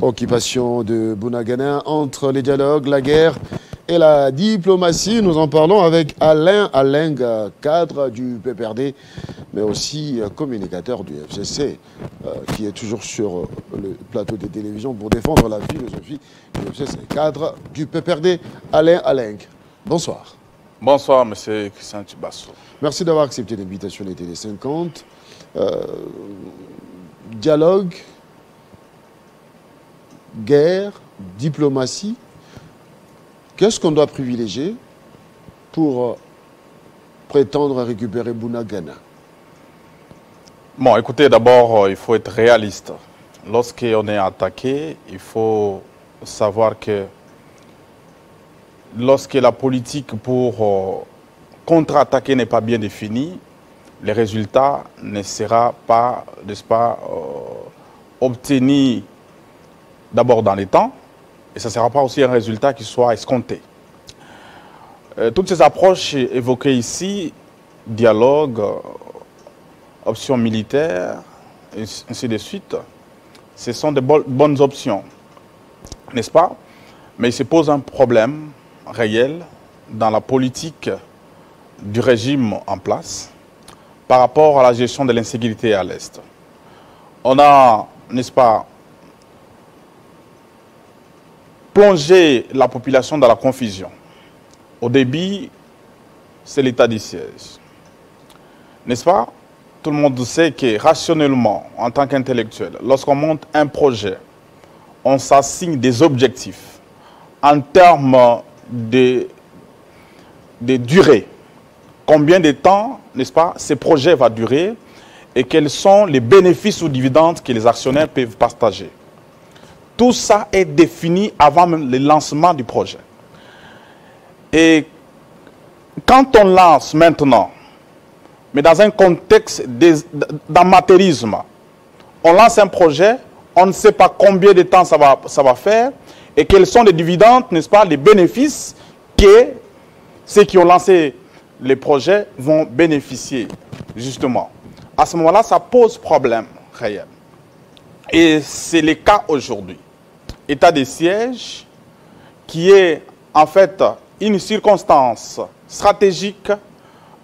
Occupation de Bunagana entre les dialogues, la guerre et la diplomatie. Nous en parlons avec Alain Aleng, cadre du PPRD, mais aussi communicateur du FCC, qui est toujours sur le plateau des télévisions pour défendre la philosophie du FCC. Cadre du PPRD, Alain Aleng. Bonsoir. Bonsoir, M. Christian Tibasso. Merci d'avoir accepté l'invitation des Télé 50. Dialogue, guerre, diplomatie. Qu'est-ce qu'on doit privilégier pour prétendre récupérer Bunagana? Bon, écoutez, d'abord, il faut être réaliste. Lorsqu'on est attaqué, il faut savoir que lorsque la politique pour contre-attaquer n'est pas bien définie, les résultats ne seront pas, n'est-ce pas, obtenus d'abord dans les temps, et ce ne sera pas aussi un résultat qui soit escompté. Toutes ces approches évoquées ici, dialogue, options militaires, et ainsi de suite, ce sont de bonnes options, n'est-ce pas? Mais il se pose un problème réel dans la politique du régime en place par rapport à la gestion de l'insécurité à l'Est. On a, n'est-ce pas, plongé la population dans la confusion. Au début, c'est l'état du siège. N'est-ce pas? Tout le monde sait que rationnellement, en tant qu'intellectuel, lorsqu'on monte un projet, on s'assigne des objectifs en termes de durée. Combien de temps, n'est-ce pas, ce projet va durer et quels sont les bénéfices ou dividendes que les actionnaires peuvent partager. Tout ça est défini avant même le lancement du projet. Et quand on lance maintenant, mais dans un contexte d'amateurisme, on lance un projet, on ne sait pas combien de temps ça va faire et quels sont les dividendes, n'est-ce pas, les bénéfices que ceux qui ont lancé les projets vont bénéficier, justement. À ce moment-là, ça pose problème réel. Et c'est le cas aujourd'hui. État de siège, qui est en fait une circonstance stratégique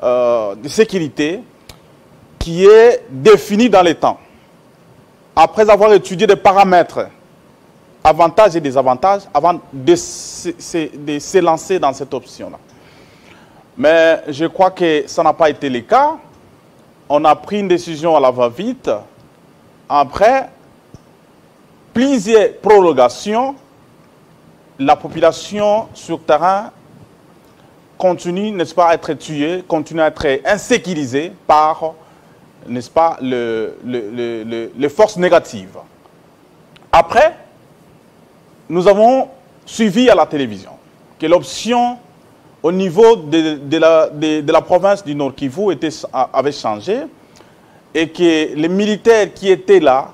de sécurité qui est définie dans les temps. Après avoir étudié des paramètres, avantages et désavantages, avant de se lancer dans cette option-là. Mais je crois que ça n'a pas été le cas. On a pris une décision à la va-vite. Après plusieurs prolongations, la population sur terrain continue, n'est-ce pas, à être tuée, continue à être insécurisée par, n'est-ce pas, les forces négatives. Après, nous avons suivi à la télévision que l'option au niveau de la province du Nord Kivu avait changé et que les militaires qui étaient là,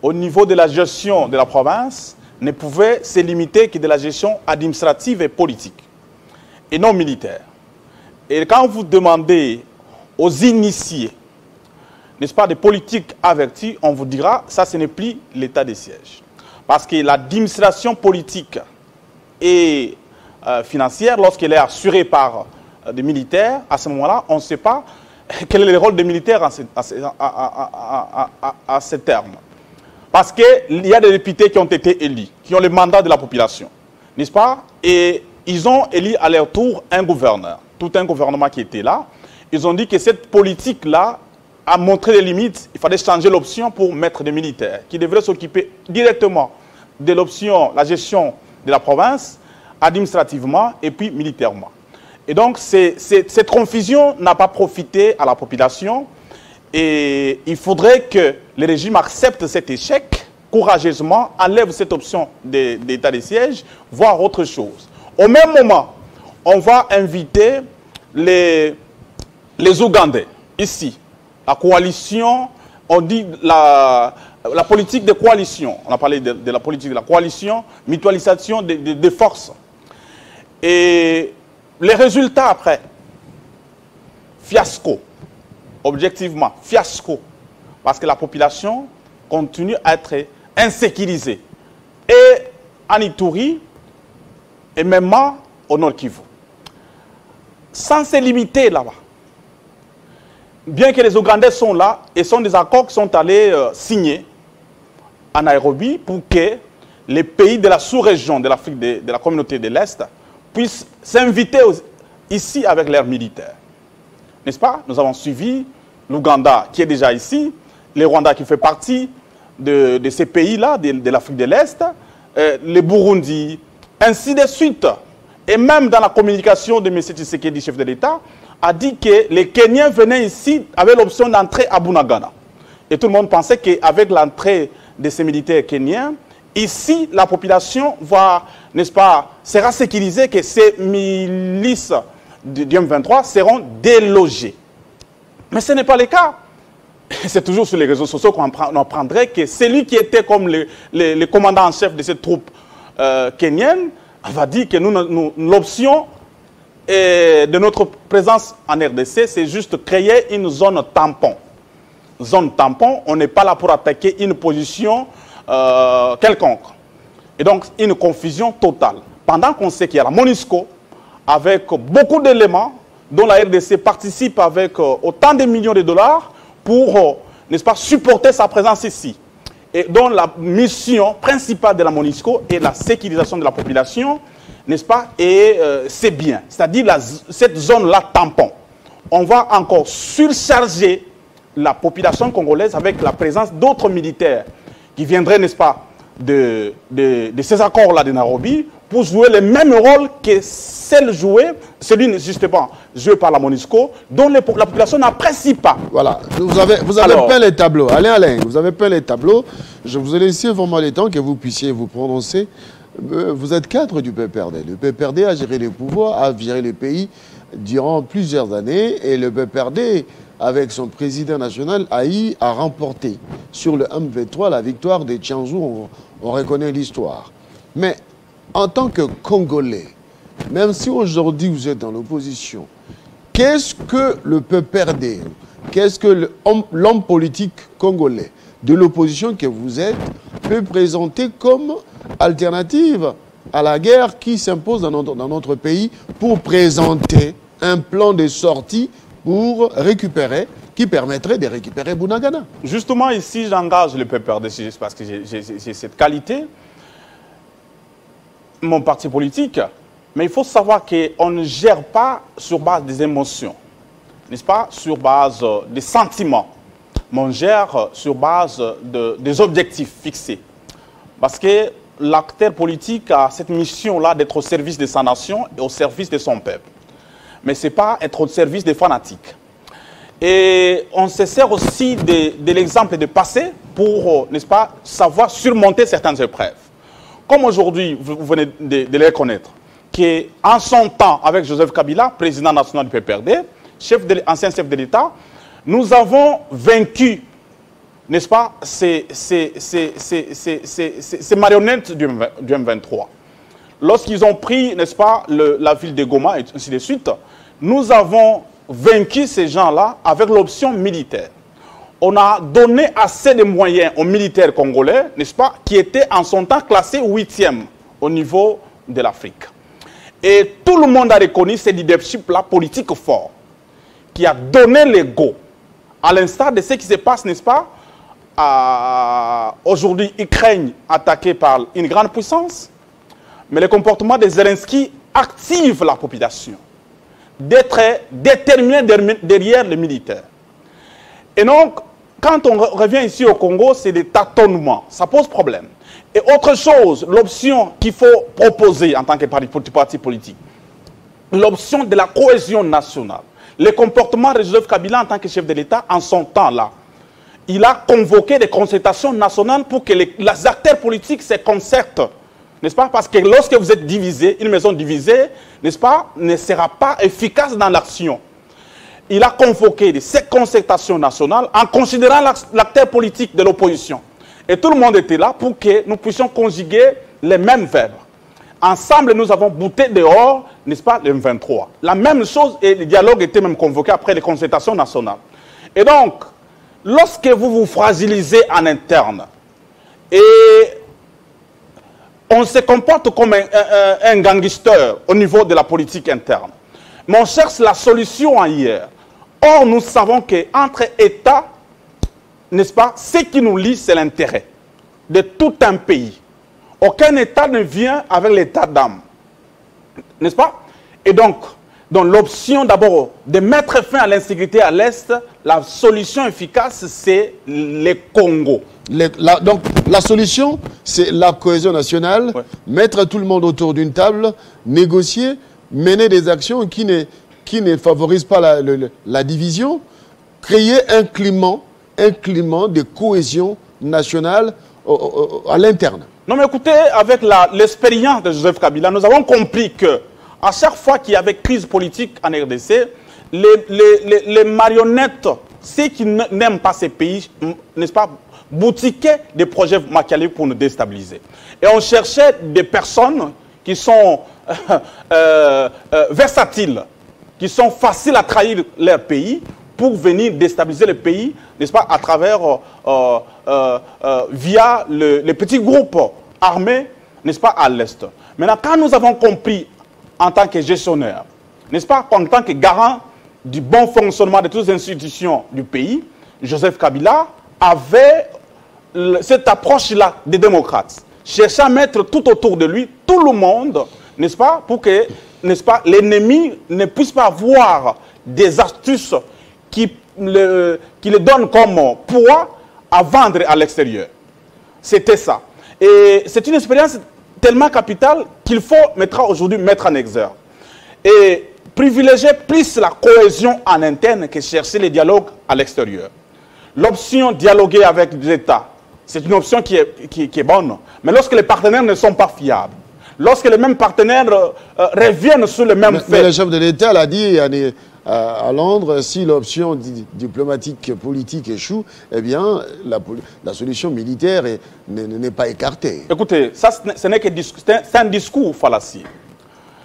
au niveau de la gestion de la province, ne pouvaient se limiter que de la gestion administrative et politique, et non militaire. Et quand vous demandez aux initiés, n'est-ce pas, des politiques avertis, on vous dira, ça ce n'est plus l'état de siège. Parce que l'administration politique et financière, lorsqu'elle est assurée par des militaires, à ce moment-là, on ne sait pas quel est le rôle des militaires à ce terme. Parce qu'il y a des députés qui ont été élus, qui ont le mandat de la population, n'est-ce pas? Et ils ont élu à leur tour un gouverneur, tout un gouvernement qui était là. Ils ont dit que cette politique-là a montré les limites. Il fallait changer l'option pour mettre des militaires qui devraient s'occuper directement de l'option, la gestion de la province, administrativement et puis militairement. Et donc, cette confusion n'a pas profité à la population. Et il faudrait que le régime accepte cet échec courageusement, enlève cette option d'état de siège, voire autre chose. Au même moment, on va inviter les Ougandais, ici. La coalition, on dit la politique de coalition. On a parlé de la politique de la coalition, mutualisation des forces. Et les résultats après, fiasco. Objectivement, fiasco. Parce que la population continue à être insécurisée. et en Ituri, et même au Nord Kivu. Sans se limiter là-bas. Bien que les Ougandais sont là, et sont des accords qui sont allés signer en Nairobi pour que les pays de la sous-région de l'Afrique, de la communauté de l'Est, puissent s'inviter ici avec leurs militaires. N'est-ce pas? Nous avons suivi l'Ouganda qui est déjà ici, le Rwanda qui fait partie de ces pays-là, de l'Afrique de l'Est, le Burundi, ainsi de suite. Et même dans la communication de M. Tshisekedi, chef de l'État, a dit que les Kenyans venaient ici avec l'option d'entrer à Bunagana. Et tout le monde pensait qu'avec l'entrée de ces militaires kenyans, ici, la population va, n'est-ce pas, sera sécurisée, que ces milices du M23 seront délogées. Mais ce n'est pas le cas. C'est toujours sur les réseaux sociaux qu'on apprendrait que celui qui était comme le commandant en chef de ces troupes kenyennes va dire que l'option de notre présence en RDC, c'est juste créer une zone tampon. Zone tampon, on n'est pas là pour attaquer une position quelconque. Et donc, une confusion totale. Pendant qu'on sait qu'il y a la MONUSCO, avec beaucoup d'éléments, dont la RDC participe avec autant de millions de dollars pour, n'est-ce pas, supporter sa présence ici. Et dont la mission principale de la MONUSCO est la sécurisation de la population, n'est-ce pas, et c'est bien. C'est-à-dire cette zone-là tampon. On va encore surcharger la population congolaise avec la présence d'autres militaires qui viendraient, n'est-ce pas, de ces accords-là de Nairobi pour jouer le même rôle que celui justement joué par la MONUSCO, dont la population n'apprécie pas. Voilà, vous avez peint les tableaux. Alain, vous avez peint les tableaux. Je vous ai laissé vraiment le temps que vous puissiez vous prononcer. Vous êtes cadre du PPRD. Le PPRD a géré les pouvoirs, a géré le pays durant plusieurs années, et le PPRD, avec son président national, a remporté sur le M23 la victoire des Tchanzou. On reconnaît l'histoire. Mais en tant que Congolais, même si aujourd'hui vous êtes dans l'opposition, qu'est-ce que le PPRD, qu'est-ce que l'homme politique congolais de l'opposition que vous êtes peut présenter comme alternative à la guerre qui s'impose dans notre pays pour présenter un plan de sortie pour récupérer, qui permettrait de récupérer Bunagana? Justement, ici, j'engage le PPRD parce que j'ai cette qualité, mon parti politique. Mais il faut savoir qu'on ne gère pas sur base des émotions, n'est-ce pas, sur base des sentiments, mais on gère sur base des objectifs fixés. Parce que l'acteur politique a cette mission-là d'être au service de sa nation et au service de son peuple. Mais ce n'est pas être au service des fanatiques. Et on se sert aussi de l'exemple de passé pour, n'est-ce pas, savoir surmonter certaines épreuves. Comme aujourd'hui, vous venez de les connaître, qu'en son temps, avec Joseph Kabila, président national du PPRD, ancien chef de l'État, nous avons vaincu, n'est-ce pas, ces marionnettes du M23. Lorsqu'ils ont pris, n'est-ce pas, la ville de Goma et ainsi de suite, nous avons vaincu ces gens-là avec l'option militaire. On a donné assez de moyens aux militaires congolais, n'est-ce pas, qui étaient en son temps classés 8e au niveau de l'Afrique. Et tout le monde a reconnu ce leadership-là politique fort, qui a donné le go, à l'instar de ce qui se passe, n'est-ce pas, aujourd'hui, Ukraine attaquée par une grande puissance, mais le comportement de Zelensky active la population d'être déterminé derrière les militaires. Et donc, quand on revient ici au Congo, c'est des tâtonnements. Ça pose problème. Et autre chose, l'option qu'il faut proposer en tant que parti politique, l'option de la cohésion nationale. Le comportement de Joseph Kabila en tant que chef de l'État, en son temps-là, il a convoqué des concertations nationales pour que les acteurs politiques se concertent. N'est-ce pas? Parce que lorsque vous êtes divisé, une maison divisée, n'est-ce pas, ne sera pas efficace dans l'action. Il a convoqué ces concertations nationales en considérant l'acteur politique de l'opposition. Et tout le monde était là pour que nous puissions conjuguer les mêmes verbes. Ensemble, nous avons bouté dehors, n'est-ce pas, le M23. La même chose, et le dialogue était même convoqué après les concertations nationales. Et donc, lorsque vous vous fragilisez en interne, et on se comporte comme un gangster au niveau de la politique interne. Mais on cherche la solution ailleurs. Or, nous savons qu'entre États, n'est-ce pas, ce qui nous lie, c'est l'intérêt de tout un pays. Aucun État ne vient avec l'état d'âme. N'est-ce pas? Et donc l'option d'abord de mettre fin à l'insécurité à l'Est, la solution efficace, c'est les Congo. Donc la solution, c'est la cohésion nationale, ouais. Mettre tout le monde autour d'une table, négocier, mener des actions qui ne favorisent pas la division, créer un climat de cohésion nationale à l'interne. Non mais écoutez, avec l'expérience de Joseph Kabila, nous avons compris que à chaque fois qu'il y avait crise politique en RDC, les marionnettes, ceux qui n'aiment pas ces pays, n'est-ce pas, boutiquaient des projets machiavéliques pour nous déstabiliser. Et on cherchait des personnes qui sont versatiles, qui sont faciles à trahir leur pays pour venir déstabiliser le pays, n'est-ce pas, à travers, via les petits groupes armés, n'est-ce pas, à l'Est. Maintenant, quand nous avons compris en tant que gestionnaire, n'est-ce pas, en tant que garant du bon fonctionnement de toutes les institutions du pays, Joseph Kabila avait cette approche-là des démocrates, cherchant à mettre tout autour de lui, tout le monde, n'est-ce pas, pour que, n'est-ce pas, l'ennemi ne puisse pas avoir des astuces qui le donnent comme poids à vendre à l'extérieur. C'était ça. Et c'est une expérience tellement capitale qu'il faut aujourd'hui mettre en exergue. Et privilégier plus la cohésion en interne que chercher les dialogues à l'extérieur. L'option dialoguer avec l'État, c'est une option qui est bonne. Mais lorsque les partenaires ne sont pas fiables, lorsque les mêmes partenaires reviennent sur le même fait... Mais le chef de l'État l'a dit à Londres, si l'option diplomatique politique échoue, eh bien, la solution militaire n'est pas écartée. Écoutez, ça, ce n'est que c'est un discours fallacieux.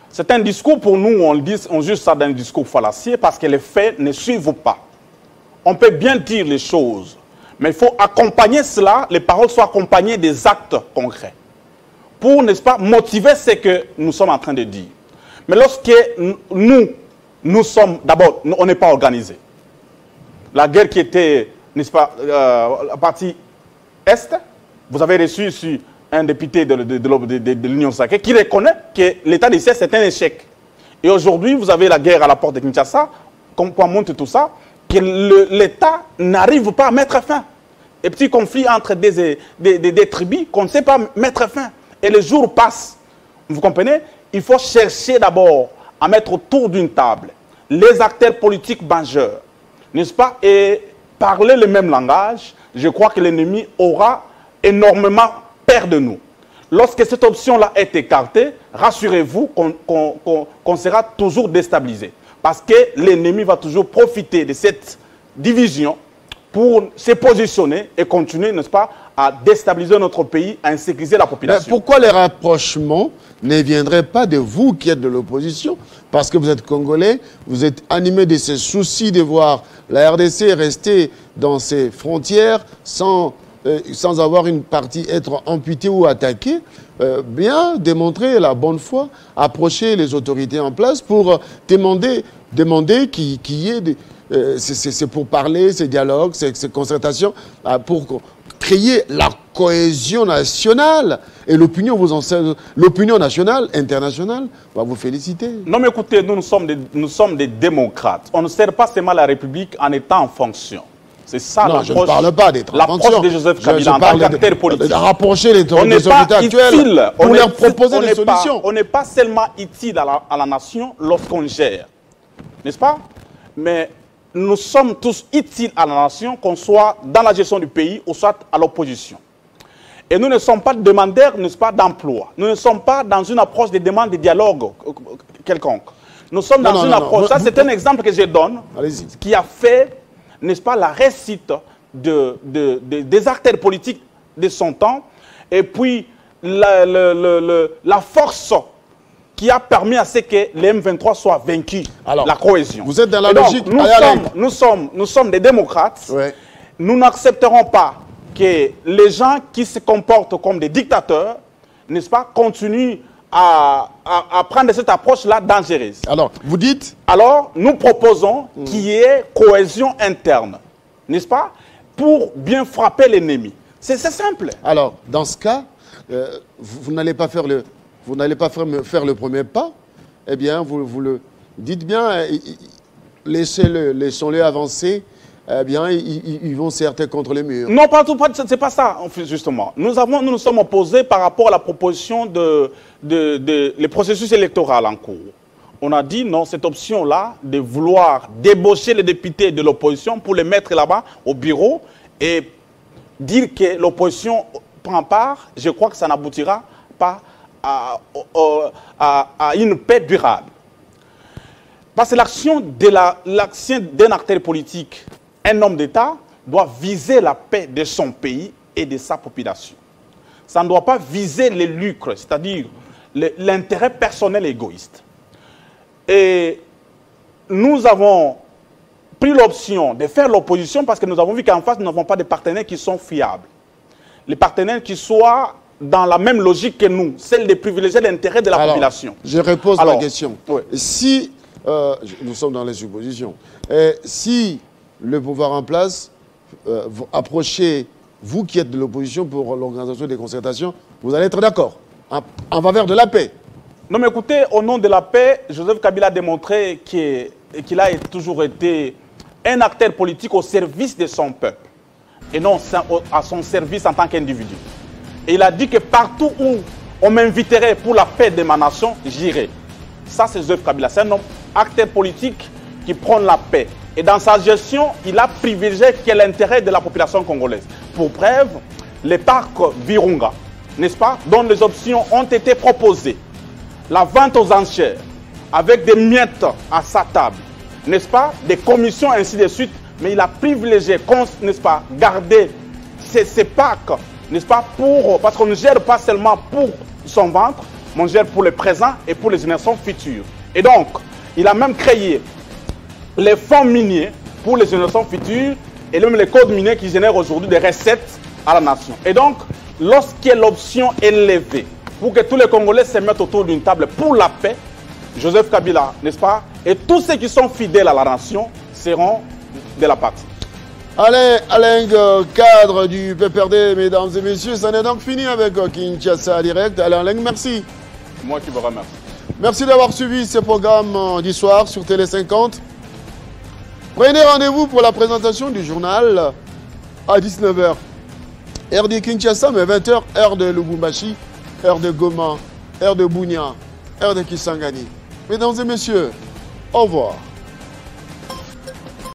C'est un discours, pour nous, on juge ça d'un discours fallacieux parce que les faits ne suivent pas. On peut bien dire les choses, mais il faut accompagner cela, les paroles soient accompagnées des actes concrets. Pour, n'est-ce pas, motiver ce que nous sommes en train de dire. Mais lorsque nous sommes, d'abord, on n'est pas organisé. La guerre qui était, n'est-ce pas, la partie Est, vous avez reçu ici un député de l'Union sacrée qui reconnaît que l'état de siège c'est un échec. Et aujourd'hui, vous avez la guerre à la porte de Kinshasa, comme quoi montre tout ça, que l'État n'arrive pas à mettre fin. Et petits conflits entre des tribus qu'on ne sait pas mettre fin. Et les jours passent. Vous comprenez? Il faut chercher d'abord à mettre autour d'une table les acteurs politiques majeurs, n'est-ce pas, et parler le même langage. Je crois que l'ennemi aura énormément peur de nous. Lorsque cette option-là est écartée, rassurez-vous qu'on sera toujours déstabilisé. Parce que l'ennemi va toujours profiter de cette division pour se positionner et continuer, n'est-ce pas, à déstabiliser notre pays, à insécuriser la population. Mais pourquoi les rapprochements ne viendraient pas de vous qui êtes de l'opposition? Parce que vous êtes Congolais, vous êtes animé de ce souci de voir la RDC rester dans ses frontières sans avoir une partie être amputée ou attaquée. Bien démontrer la bonne foi, approcher les autorités en place pour demander qu'il y ait des... c'est pour parler, ces dialogues, ces concertations, pour créer la cohésion nationale. Et l'opinion vous enseigne, l'opinion nationale, internationale, va vous féliciter. Non mais écoutez, nous sommes des démocrates. On ne sert pas seulement la République en étant en fonction. C'est ça l'approche. Je ne parle pas d'être en fonction. L'approche de Joseph Kabila en tant qu'acteur politique. De rapprocher les autorités actuelles pour leur proposer des solutions. On n'est pas seulement utile à la nation lorsqu'on gère. N'est-ce pas? Mais nous sommes tous utiles à la nation, qu'on soit dans la gestion du pays ou soit à l'opposition. Et nous ne sommes pas demandeurs, n'est-ce pas, d'emploi. Nous ne sommes pas dans une approche de demande de dialogue quelconque. Nous sommes dans une approche, ça c'est un exemple que je donne, qui a fait, n'est-ce pas, la réussite des acteurs politiques de son temps, et puis la force qui a permis à ce que les M23 soient vaincus. Alors, la cohésion. Vous êtes dans la logique. Nous sommes des démocrates. Ouais. Nous n'accepterons pas que les gens qui se comportent comme des dictateurs, n'est-ce pas, continue à prendre cette approche-là dangereuse. Alors, vous dites? Alors, nous proposons qu'il y ait cohésion interne, n'est-ce pas, pour bien frapper l'ennemi. C'est simple. Alors, dans ce cas, vous n'allez pas faire le premier pas. Eh bien, vous le dites bien, laissons-les avancer. Eh bien, ils vont certes contre les murs. Non, c'est pas ça, justement. Nous nous sommes opposés par rapport à la proposition les processus électoraux en cours. On a dit non, cette option-là, de vouloir débaucher les députés de l'opposition pour les mettre là-bas au bureau et dire que l'opposition prend part, je crois que ça n'aboutira pas à une paix durable. Parce que l'action d'un acteur politique, un homme d'État, doit viser la paix de son pays et de sa population. Ça ne doit pas viser les lucres, c'est-à-dire l'intérêt personnel égoïste. Et nous avons pris l'option de faire l'opposition parce que nous avons vu qu'en face, nous n'avons pas de partenaires qui sont fiables. Les partenaires qui soient dans la même logique que nous, celle de privilégier l'intérêt de la population. Je repose la question. Oui. Si, nous sommes dans les suppositions, et si le pouvoir en place, approchez, vous qui êtes de l'opposition pour l'organisation des concertations, vous allez être d'accord en faveur de la paix? Non mais écoutez, au nom de la paix, Joseph Kabila a démontré qu'il a toujours été un acteur politique au service de son peuple et non à son service en tant qu'individu. Et il a dit que partout où on m'inviterait pour la paix de ma nation, j'irai. Ça, c'est Joseph Kabila. C'est un homme acteur politique qui prône la paix. Et dans sa gestion, il a privilégié l'intérêt de la population congolaise. Pour preuve, les parcs Virunga, n'est-ce pas, dont les options ont été proposées. La vente aux enchères, avec des miettes à sa table, n'est-ce pas, des commissions, ainsi de suite. Mais il a privilégié, n'est-ce pas, garder ces parcs, n'est-ce pas, parce qu'on ne gère pas seulement pour son ventre, mais on gère pour le présent et pour les générations futures. Et donc, il a même créé les fonds miniers pour les générations futures et même les codes miniers qui génèrent aujourd'hui des recettes à la nation. Et donc, lorsque l'option est levée pour que tous les Congolais se mettent autour d'une table pour la paix, Joseph Kabila, n'est-ce pas, et tous ceux qui sont fidèles à la nation seront de la partie. Alain, cadre du PPRD, mesdames et messieurs, ça n'est donc fini avec Kinshasa Direct. Alain, merci. Moi qui vous remercie. Merci d'avoir suivi ce programme d'histoire sur Télé 50. Prenez rendez-vous pour la présentation du journal à 19h. Heure de Kinshasa, mais 20h, heure de Lubumbashi, heure de Goma, heure de Bunia, heure de Kisangani. Mesdames et messieurs, au revoir.